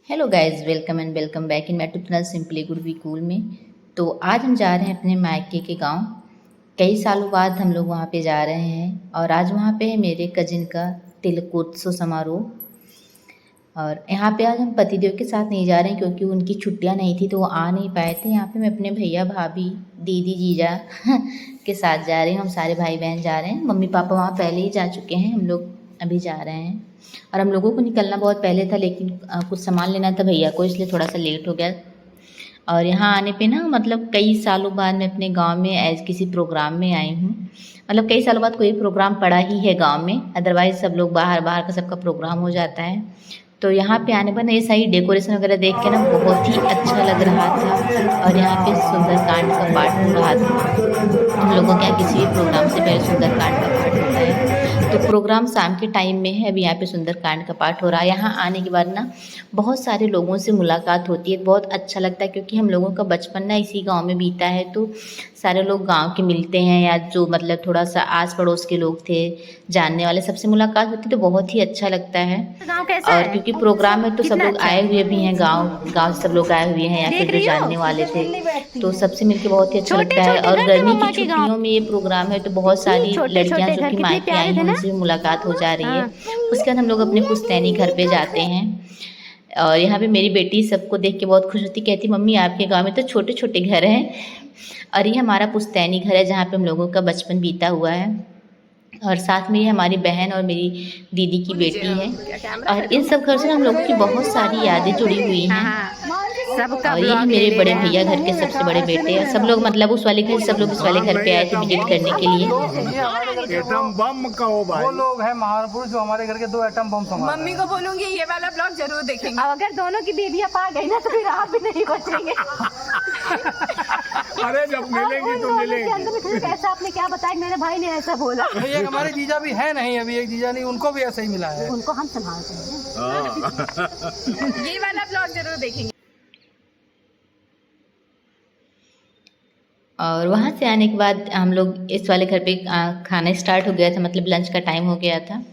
Hello guys, welcome and welcome back in my to channel simply good we cool में। तो आज हम जा रहे हैं अपने मायके के गांव। कई सालों बाद हम लोग वहां पे जा रहे हैं और आज वहां पे है मेरे कजिन का तिलकोत्सव समारोह। और यहाँ पे आज हम पतिदेव के साथ नहीं जा रहे हैं क्योंकि उनकी छुट्टियाँ नहीं थी तो वो आ नहीं पाए थे। यहाँ पे मैं अपने भैया भाभी दीदी जीजा के साथ जा रही हूँ। हम सारे भाई बहन जा रहे हैं। मम्मी पापा वहाँ पहले ही जा चुके हैं, हम लोग अभी जा रहे हैं। और हम लोगों को निकलना बहुत पहले था लेकिन कुछ सामान लेना था भैया को, इसलिए थोड़ा सा लेट हो गया। और यहाँ आने पे ना मतलब कई सालों बाद मैं अपने गांव में एज किसी प्रोग्राम में आई हूँ। मतलब कई सालों बाद कोई प्रोग्राम पड़ा ही है गांव में, अदरवाइज सब लोग बाहर बाहर का सबका प्रोग्राम हो जाता है। तो यहाँ पे आने पर ना ये सारी डेकोरेशन वगैरह देख के ना बहुत ही अच्छा लग रहा था। और यहाँ पे सुंदरकांड का पाठ हो रहा था। हम लोगों के यहाँ किसी भी प्रोग्राम से पहले सुंदरकांड का पाठ होता है। तो प्रोग्राम शाम के टाइम में है, अभी यहाँ पे सुंदरकांड का पाठ हो रहा है। यहाँ आने के बाद ना बहुत सारे लोगों से मुलाकात होती है, बहुत अच्छा लगता है क्योंकि हम लोगों का बचपन ना इसी गांव में बीता है। तो सारे लोग गांव के मिलते हैं या जो मतलब थोड़ा सा आस पड़ोस के लोग थे जानने वाले, सबसे मुलाकात होती है तो बहुत ही अच्छा लगता है। गाँव कैसा और है? क्योंकि प्रोग्राम में तो सब कितना लोग अच्छा आए है? हुए भी हैं, गांव गांव से सब लोग आए हुए हैं या देख फिर जो रही हो? जानने वाले थे, तो सबसे मिलके बहुत ही अच्छा छोटे लगता है। छोटे और घर थे गर्मी की मम्मा के गाँव। छुट्टियों में ये प्रोग्राम है तो बहुत इतनी सारी छोटे लड़कियां छोटे जो घर कि कितने मायके प्यारे आई हैं थे ना। उनसे भी मुलाकात हो जा रही है। हाँ। उसके बाद हम लोग अपने पुश्तैनी घर पे जाते हैं। और यहाँ पे मेरी बेटी सबको देख के बहुत खुश होती, कहती मम्मी आपके गांव में तो छोटे छोटे घर हैं। और ये हमारा पुश्तैनी घर है जहाँ पे हम लोगों का बचपन बीता हुआ है। और साथ में ये हमारी बहन और मेरी दीदी की बेटी है। और इन सब घर से ना हम लोगों की बहुत सारी यादें जुड़ी हुई हाँ हैं। हाँ, सबका और ये है ब्लॉग ले मेरे ले बड़े रहे भैया हैं। घर के सबसे बड़े बेटे, और सब लोग मतलब उस वाले घर से सब लोग इस वाले घर पे आए थे विजिट करने के लिए। ये हमारे घर के एटम बम का हो भाई। वो लोग हैं महापुरुष जो हमारे घर के 2 एटम बम संभाल मम्मी को बोलूंगी ये वाला ब्लॉग जरूर देखेंगे। अब अगर दोनों की बेबियां पा गई ना तो फिर आप भी नहीं बचेंगे। अरे जब मिलेंगी तो के मिलेंगी। अंदर में फिर कैसा आपने क्या बताया, मेरे भाई ने ऐसा बोला। एक हमारे जीजा भी है नहीं, अभी एक जीजा नहीं, उनको भी ऐसा ही मिला है। उनको हम संभालते हैं। ये वाला ब्लॉग जरूर देखेंगे। और वहाँ से आने के बाद हम लोग इस वाले घर पे खाना स्टार्ट हो गया था, मतलब लंच का टाइम हो गया था।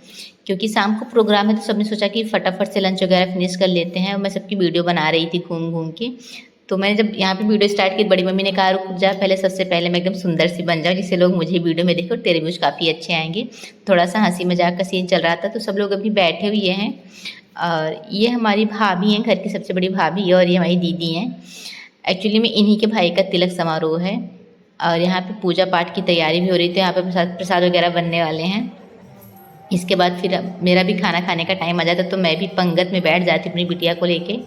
क्योंकि शाम को प्रोग्राम है तो सबने सोचा कि फटाफट से लंच वगैरह फिनिश कर लेते हैं। और मैं सबकी वीडियो बना रही थी घूम घूम के। तो मैंने जब यहाँ पे वीडियो स्टार्ट की, बड़ी मम्मी ने कहा रुक जा, पहले सबसे पहले मैं एकदम सुंदर सी बन जाऊँ जिससे लोग मुझे वीडियो में देखें और तेरे व्यूज़ काफ़ी अच्छे आएंगे। थोड़ा सा हंसी मजाक का सीन चल रहा था तो सब लोग अभी बैठे हुए हैं। और ये हमारी भाभी हैं, घर की सबसे बड़ी भाभी, और ये हमारी दीदी हैं। एक्चुअली में इन्हीं के भाई का तिलक समारोह है। और यहाँ पे पूजा पाठ की तैयारी भी हो रही थी, यहाँ पे प्रसाद प्रसाद वगैरह बनने वाले हैं। इसके बाद फिर मेरा भी खाना खाने का टाइम आ जाता तो मैं भी पंगत में बैठ जाती अपनी बिटिया को लेके।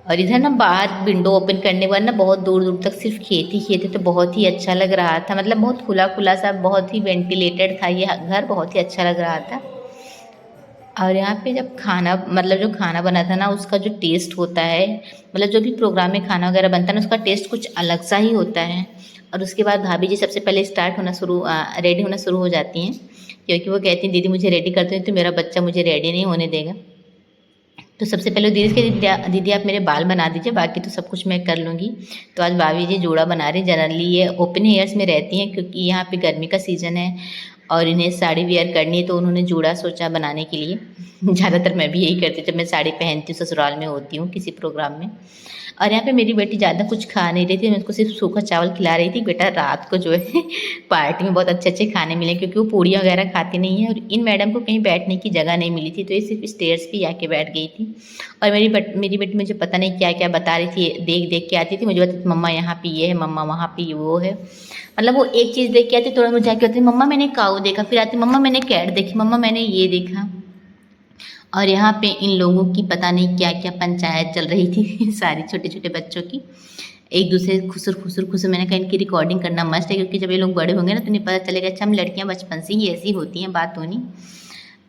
और इधर ना बाहर विंडो ओपन करने के बाद ना बहुत दूर दूर तक सिर्फ खेत ही खेत है, तो बहुत ही अच्छा लग रहा था। मतलब बहुत खुला खुला सा, बहुत ही वेंटिलेटेड था ये घर, बहुत ही अच्छा लग रहा था। और यहाँ पे जब खाना मतलब जो खाना बना था ना उसका जो टेस्ट होता है, मतलब जो भी प्रोग्राम में खाना वगैरह बनता है ना उसका टेस्ट कुछ अलग सा ही होता है। और उसके बाद भाभी जी सबसे पहले रेडी होना शुरू हो जाती हैं, क्योंकि वो कहती हैं दीदी मुझे रेडी करते हैं तो मेरा बच्चा मुझे रेडी नहीं होने देगा। तो सबसे पहले दीदी के दीदी आप मेरे बाल बना दीजिए, बाकी तो सब कुछ मैं कर लूँगी। तो आज भाभी जी जोड़ा बना रही। जनरली ये ओपन हेयर्स में रहती हैं क्योंकि यहाँ पे गर्मी का सीज़न है और इन्हें साड़ी वेयर करनी है, तो उन्होंने जूड़ा सोचा बनाने के लिए। ज़्यादातर मैं भी यही करती हूँ जब मैं साड़ी पहनती हूँ, ससुराल में होती हूँ किसी प्रोग्राम में। और यहाँ पे मेरी बेटी ज़्यादा कुछ खा नहीं रही थी, मैं उसको सिर्फ सूखा चावल खिला रही थी। बेटा रात को जो है पार्टी में बहुत अच्छे अच्छे खाने मिले क्योंकि वो पूड़ियाँ वगैरह खाती नहीं है। और इन मैडम को कहीं बैठने की जगह नहीं मिली थी तो ये सिर्फ स्टेयर्स पे आके बैठ गई थी। और मेरी बेटी मुझे पता नहीं क्या क्या बता रही थी, देख देख के आती थी, मुझे बताती मम्मा यहाँ पे ये है, मम्मा वहाँ पे वो है। मतलब वो एक चीज़ देख के आती, थोड़ा मुझे जाके होती मम्मा मैंने काऊ देखा, फिर आती मम्मा मैंने कैट देखी, मम्मा मैंने ये देखा। और यहाँ पे इन लोगों की पता नहीं क्या क्या पंचायत चल रही थी सारी छोटे छोटे बच्चों की, एक दूसरे खुसर खुसर खुसर। मैंने कहा इनकी रिकॉर्डिंग करना मस्ट है क्योंकि जब ये लोग बड़े होंगे ना तो नहीं पता चलेगा। अच्छा हम लड़कियाँ बचपन से ही ऐसी होती हैं, बात होनी।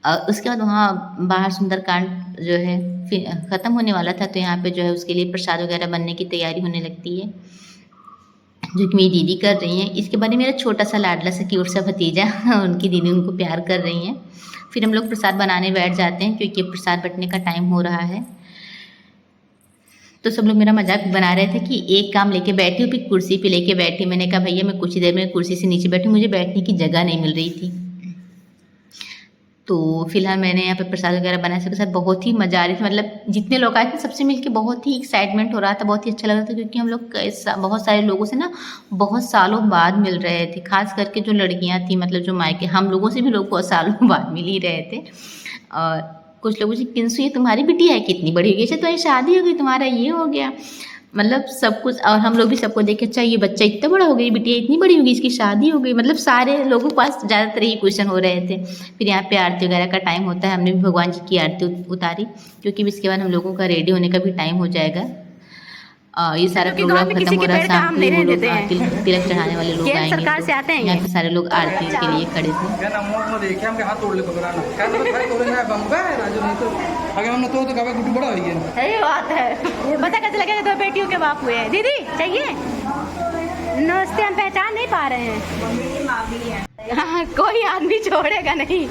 और उसके बाद वहाँ बाहर सुंदरकांड जो है फिर ख़त्म होने वाला था, तो यहाँ पे जो है उसके लिए प्रसाद वगैरह बनने की तैयारी होने लगती है जो कि मेरी दीदी कर रही हैं। इसके बाद मेरा छोटा सा लाडला सा क्यूट सा भतीजा उनकी दीदी उनको प्यार कर रही हैं। फिर हम लोग प्रसाद बनाने बैठ जाते हैं क्योंकि प्रसाद बंटने का टाइम हो रहा है। तो सब लोग मेरा मजाक बना रहे थे कि एक काम लेके बैठी हूँ फिर कुर्सी पे लेके बैठी। मैंने कहा भैया मैं कुछ ही देर में कुर्सी से नीचे बैठी, मुझे बैठने की जगह नहीं मिल रही थी। तो फिलहाल मैंने यहाँ पे प्रसाद वगैरह बनाया, सबके साथ बहुत ही मज़ा आ रही थी। मतलब जितने लोग आए थे सबसे मिलके बहुत ही एक्साइटमेंट हो रहा था, बहुत ही अच्छा लग रहा था, क्योंकि हम लोग बहुत सारे लोगों से ना बहुत सालों बाद मिल रहे थे। खास करके जो लड़कियाँ थी, मतलब जो मायके, हम लोगों से भी लोग बहुत सालों बाद मिल ही रहे थे। और कुछ लोगों से, किंसु ये तुम्हारी बिटिया है, कितनी बड़ी हो गई, अच्छा तुम्हारी शादी हो गई, तुम्हारा ये हो गया, मतलब सब कुछ। और हम लोग भी सबको देखे, अच्छा ये बच्चा इतना बड़ा हो गई, बिटिया इतनी बड़ी हो गई, इसकी शादी हो गई। मतलब सारे लोगों के पास ज़्यादातर यही क्वेश्चन हो रहे थे। फिर यहाँ पे आरती वगैरह का टाइम होता है, हमने भी भगवान जी की आरती उतारी, क्योंकि इसके बाद हम लोगों का रेडी होने का भी टाइम हो जाएगा। ये सारा प्रोग्राम खत्म हो रहा है, शाम को वो लोग तिलक चढ़ाने वाले लोग आएंगे, सरकार से आते हैं यहाँ पे सारे लोग आरती के लिए खड़े थे। क्या नाम वो देखे हमके हाथ तोड़ ले तो कराना क्या तो भाई तोड़े ना बंगा है राजू, नहीं तो अगर हमने तो कभी गुड्डू बड़ा हो गया। सही बात है। पता कैसे लगेगा दो बेटियों के बाप हुए हैं। दीदी चाहिए नमस्ते, हम पहचान नहीं पा रहे हैं। हाँ, कोई आदमी छोड़ेगा नहीं।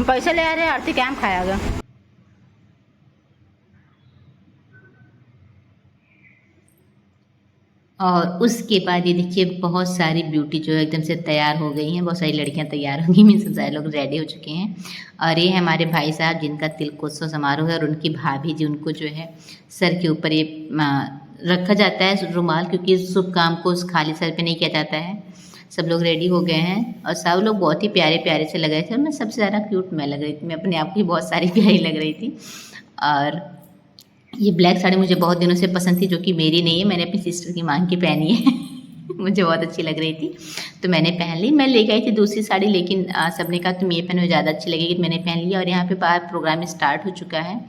पैसे ले आ रहे, आरती कैम खाएगा। और उसके बाद ये देखिए बहुत सारी ब्यूटी जो है एकदम से तैयार हो गई हैं, बहुत सारी लड़कियां तैयार हो गई, मीन्स सारे लोग रेडी हो चुके हैं। और ये हमारे भाई साहब जिनका तिलकोत्सव समारोह है, और उनकी भाभी जी, उनको जो है सर के ऊपर ये रखा जाता है रुमाल, क्योंकि शुभ काम को उस खाली सर पे नहीं किया जाता है। सब लोग रेडी हो गए हैं और सब लोग बहुत ही प्यारे प्यारे से लग रहे थे, और मैं सबसे ज़्यादा क्यूट मैं लग रही थी, मैं अपने आप को ही बहुत सारी प्यारी लग रही थी। और ये ब्लैक साड़ी मुझे बहुत दिनों से पसंद थी, जो कि मेरी नहीं है, मैंने अपनी सिस्टर की मांग के पहनी है। मुझे बहुत अच्छी लग रही थी तो मैंने पहन ली। मैं लेके आई थी दूसरी साड़ी, लेकिन सबने कहा तुम ये पहनो ज़्यादा अच्छी लगेगी, तो मैंने पहन लिया। और यहाँ पे बाहर प्रोग्राम स्टार्ट हो चुका है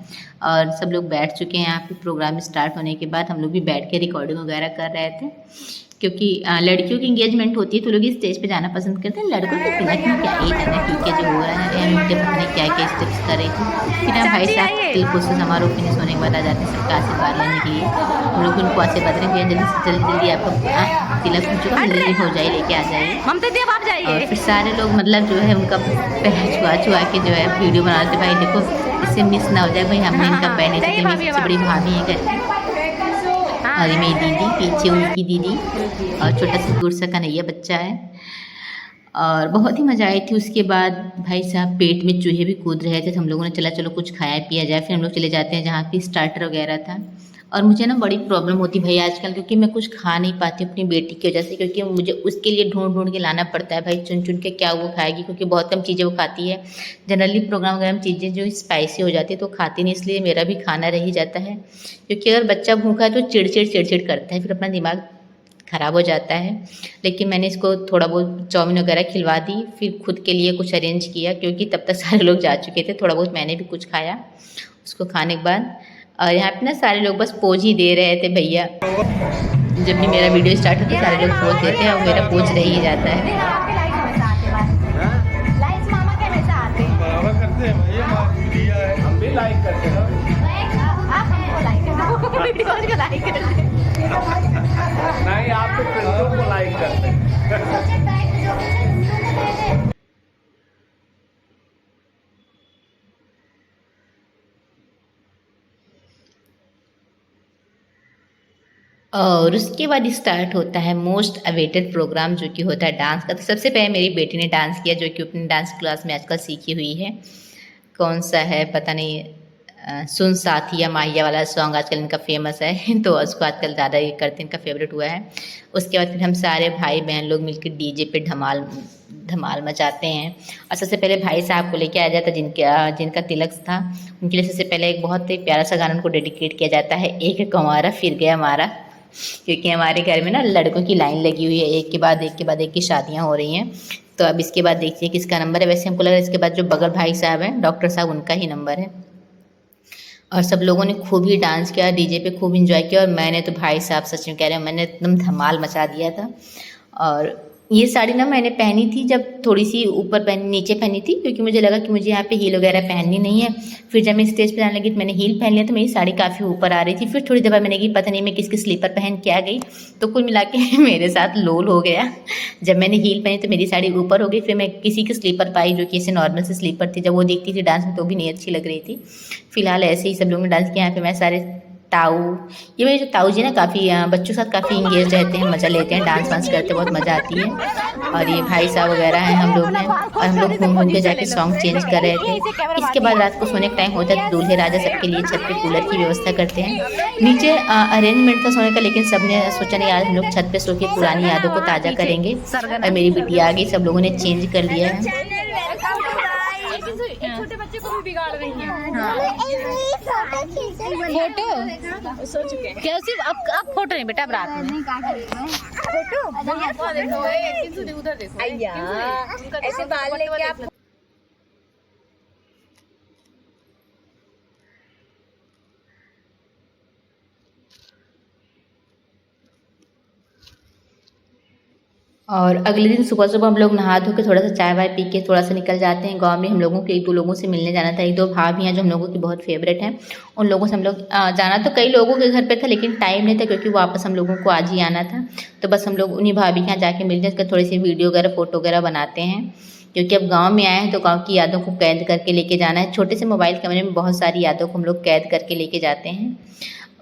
और सब लोग बैठ चुके हैं। यहाँ पे प्रोग्राम स्टार्ट होने के बाद हम लोग भी बैठ के रिकॉर्डिंग वगैरह कर रहे थे, क्योंकि लड़कियों की इंगेजमेंट होती है तो लोग स्टेज पे जाना पसंद करते हैं। लड़कों को बिना क्यों क्या ही करना, क्योंकि जो हो रहा है उनके पता नहीं क्या क्या स्टेप्स कर रही थी। फिर हम भाई साहब तिलकोत्सव समारोह फिनिश होने के बाद आ जाते हैं सबका आशीर्वाद लेने के लिए। हम लोग उनको आशीर्वाद देंगे, जल्दी आपका तिलक हो चुका, जल्दी हो जाए, लेके आ जाइए। और फिर सारे लोग मतलब जो है उनका पैर छुआ के जो है वीडियो बना देते, भाई देखो इससे मिस ना हो जाए, भाई हमने इनका पैर नहीं छुआ, मेरी सबसे बड़ी भाभी है घर की। और मेरी दीदी पीछे, उनकी दीदी, और छोटा सा दूर सा कन्हैया बच्चा है। और बहुत ही मज़ा आई थी। उसके बाद भाई साहब पेट में चूहे भी कूद रहे थे, तो हम लोगों ने चला चलो कुछ खाया पिया जाए। फिर हम लोग चले जाते हैं जहाँ पे स्टार्टर वगैरह था। और मुझे ना बड़ी प्रॉब्लम होती भाई आजकल, क्योंकि मैं कुछ खा नहीं पाती अपनी बेटी की वजह से, क्योंकि मुझे उसके लिए ढूंढ ढूंढ के लाना पड़ता है भाई, चुन चुन के क्या वो खाएगी, क्योंकि बहुत कम चीज़ें वो खाती है। जनरली प्रोग्राम वगैरह में चीज़ें जो स्पाइसी हो जाती है तो खाती नहीं, इसलिए मेरा भी खाना रह ही जाता है। क्योंकि अगर बच्चा भूखा है तो चिड़चिड़ करता है, फिर अपना दिमाग ख़राब हो जाता है। लेकिन मैंने इसको थोड़ा बहुत चाउमीन वगैरह खिलवा दी, फिर खुद के लिए कुछ अरेंज किया, क्योंकि तब तक सारे लोग जा चुके थे। थोड़ा बहुत मैंने भी कुछ खाया उसको खाने के बाद। और यहाँ पे ना सारे लोग बस पोज ही दे रहे थे भैया। जब भी मेरा वीडियो स्टार्ट होता है सारे लोग पोज देते हैं और मेरा पोज रह ही जाता है। हम भी लाइक करते हैं। नहीं, आप तो फिल्मों को लाइक करते हैं। और उसके बाद स्टार्ट होता है मोस्ट अवेटेड प्रोग्राम, जो कि होता है डांस का। तो सबसे पहले मेरी बेटी ने डांस किया, जो कि अपनी डांस क्लास में आजकल सीखी हुई है। कौन सा है पता नहीं, सुन साथिया माहिया वाला सॉन्ग आजकल इनका फेमस है, तो उसको आजकल ज़्यादा ये करते हैं, इनका फेवरेट हुआ है। उसके बाद फिर हम सारे भाई बहन लोग मिलकर डीजे पे धमाल मचाते हैं। और सबसे पहले भाई साहब को लेके आया जाता है, जिनका तिलक था, उनके लिए सबसे पहले एक बहुत ही प्यारा सा गाना उनको डेडिकेट किया जाता है, एक कमारा फिर गया हमारा। क्योंकि हमारे घर में ना लड़कों की लाइन लगी हुई है, एक के बाद एक की शादियाँ हो रही हैं। तो अब इसके बाद देखिए किसका नंबर है। वैसे हमको लग रहा है इसके बाद जो बगल भाई साहब हैं, डॉक्टर साहब, उनका ही नंबर है। और सब लोगों ने खूब ही डांस किया, डीजे पे खूब इंजॉय किया। और मैंने तो भाई साहब सच में कह रहे हैं, मैंने एकदम धमाल मचा दिया था। और ये साड़ी ना मैंने पहनी थी जब थोड़ी सी नीचे पहनी थी, क्योंकि मुझे लगा कि मुझे यहाँ पे हील वगैरह पहननी नहीं है। फिर जब मैं स्टेज पे जाने लगी तो मैंने हील पहन लिया, तो मेरी साड़ी काफ़ी ऊपर आ रही थी। फिर थोड़ी देर बाद मैंने कहा पता नहीं मैं किसके स्लीपर पहन के आ गई, तो कुल मिला के मेरे साथ लोल हो गया। जब मैंने हील पहनी तो मेरी साड़ी ऊपर हो गई, फिर मैं किसी की स्लीपर पाई जो कि ऐसे नॉर्मल से स्लीपर थी। जब वो देखती थी डांस में तो भी नहीं अच्छी लग रही थी। फिलहाल ऐसे ही सब लोगों ने डांस किया। यहाँ पे मैं सारे ताऊ, ये मेरे जो ताऊ जी ना काफ़ी बच्चों के साथ काफ़ी इंगेज रहते हैं, मज़ा लेते हैं, डांस वांस करते हैं, बहुत मज़ा आती है। और ये भाई साहब वगैरह हैं हम लोग हैं, और हम लोग घूम घूम के जाके सॉन्ग चेंज कर रहे थे। इसके बाद रात को सोने का टाइम होता है तो दूल्हे राजा सबके लिए छत पे कूलर की व्यवस्था करते हैं। नीचे अरेंजमेंट था सोने का, लेकिन सबने सोचा नहीं आज हम लोग छत पे सो के पुरानी यादों को ताज़ा करेंगे। और मेरी बिटिया आ गई, सब लोगों ने चेंज कर लिया है। छोटे बच्चे को भी बिगाड़ रही है। फोटो सो चुके हैं। क्या सिर्फ अब फोटो नहीं बेटा, अब रात में फोटो देखो, उधर देखो। ऐसे बाल लेके आप और अगले दिन सुबह सुबह हम लोग नहा धो के थोड़ा सा चाय वाय पी के थोड़ा सा निकल जाते हैं। गांव में हम लोगों के 1-2 लोगों से मिलने जाना था। 1-2 भाभी हैं जो हम लोगों की बहुत फेवरेट हैं, उन लोगों से हम लोग जाना तो कई लोगों के घर पे था, लेकिन टाइम नहीं था क्योंकि वापस हम लोगों को आज ही आना था। तो बस हम लोग उन्हीं भाभी के यहाँ जाके मिलते हैं, थोड़ी सी वीडियो वगैरह फ़ोटो वगैरह बनाते हैं, क्योंकि अब गाँव में आए हैं तो गाँव की यादों को कैद करके लेके जाना है। छोटे से मोबाइल कैमरे में बहुत सारी यादों को हम लोग कैद करके लेके जाते हैं।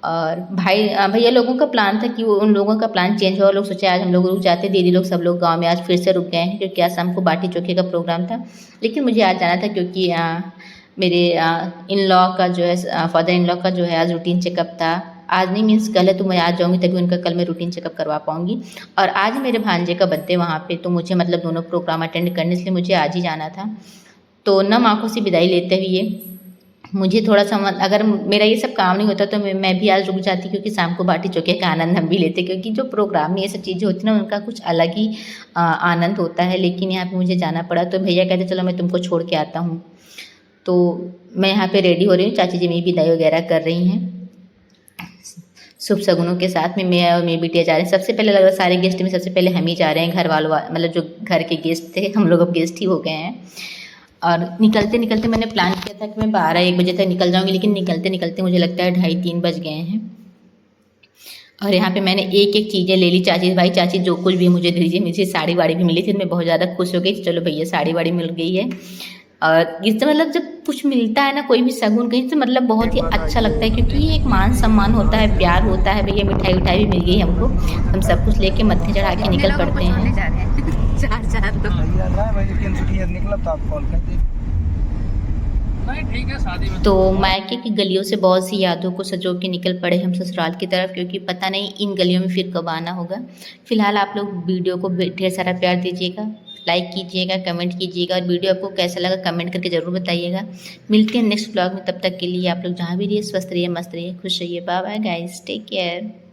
और भैया लोगों का प्लान था कि वो उन लोगों का प्लान चेंज हुआ, लोग सोचे आज हम लोग रुक जाते, दीदी लोग सब लोग गांव में आज फिर से रुक गए हैं क्योंकि आज शाम को बाटी चोखे का प्रोग्राम था। लेकिन मुझे आज जाना था क्योंकि मेरे इन लॉ का जो है फादर इन लॉ का जो है आज रूटीन चेकअप था। आज नहीं मीन्स कल है, तो मैं आज जाऊँगी तभी उनका कल मैं रूटीन चेकअप करवा पाऊँगी। और आज मेरे भांजे का बर्थडे वहाँ पे, तो मुझे मतलब दोनों प्रोग्राम अटेंड करने, इसलिए मुझे आज ही जाना था। तो नम आँखों से विदाई लेते हुए मुझे थोड़ा सा अगर मेरा ये सब काम नहीं होता तो मैं भी आज रुक जाती, क्योंकि शाम को बाटी चोखे का आनंद हम भी लेते, क्योंकि जो प्रोग्राम में ये सब चीज़ें होती हैं ना उनका कुछ अलग ही आनंद होता है। लेकिन यहाँ पे मुझे जाना पड़ा, तो भैया कहते चलो मैं तुमको छोड़ के आता हूँ। तो मैं यहाँ पे रेडी हो रही हूँ, चाची जी मेरी विदाई वगैरह कर रही हैं शुभ शगुनों के साथ में। मैं और मेरी बिटिया जा रहे हैं। सबसे पहले लग रहा है सारे गेस्ट में सबसे पहले हम ही जा रहे हैं, घर वालों मतलब जो घर के गेस्ट थे हम लोग अब गेस्ट ही हो गए हैं। और निकलते निकलते मैंने प्लान किया था कि मैं 12-1 बजे तक निकल जाऊंगी, लेकिन निकलते निकलते मुझे लगता है 2:30-3 बज गए हैं। और यहाँ पे मैंने एक एक चीज़ें ले ली। चाची भाई चाची जो कुछ भी मुझे दीजिए, मुझे साड़ी वाड़ी भी मिली थी, मैं बहुत ज़्यादा खुश हो गई। चलो भैया साड़ी वाड़ी मिल गई है। और इससे मतलब जब कुछ मिलता है ना कोई भी शगुन कहीं से, मतलब बहुत ही अच्छा लगता है, क्योंकि ये एक मान सम्मान होता है, प्यार होता है। भैया मिठाई उठाई भी मिल गई हमको, हम सब कुछ लेके मत्थे चढ़ा के निकल पड़ते हैं। तो मायके की गलियों से बहुत सी यादों को सजो के निकल पड़े हम ससुराल की तरफ, क्योंकि पता नहीं इन गलियों में फिर कब आना होगा। फिलहाल आप लोग वीडियो को ढेर सारा प्यार दीजिएगा, लाइक कीजिएगा, कमेंट कीजिएगा, और वीडियो आपको कैसा लगा कमेंट करके ज़रूर बताइएगा। मिलते हैं नेक्स्ट ब्लॉग में, तब तक के लिए आप लोग जहाँ भी रहिए स्वस्थ रहिए, मस्त रहिए, खुश रहिए। Bye bye guys, take care.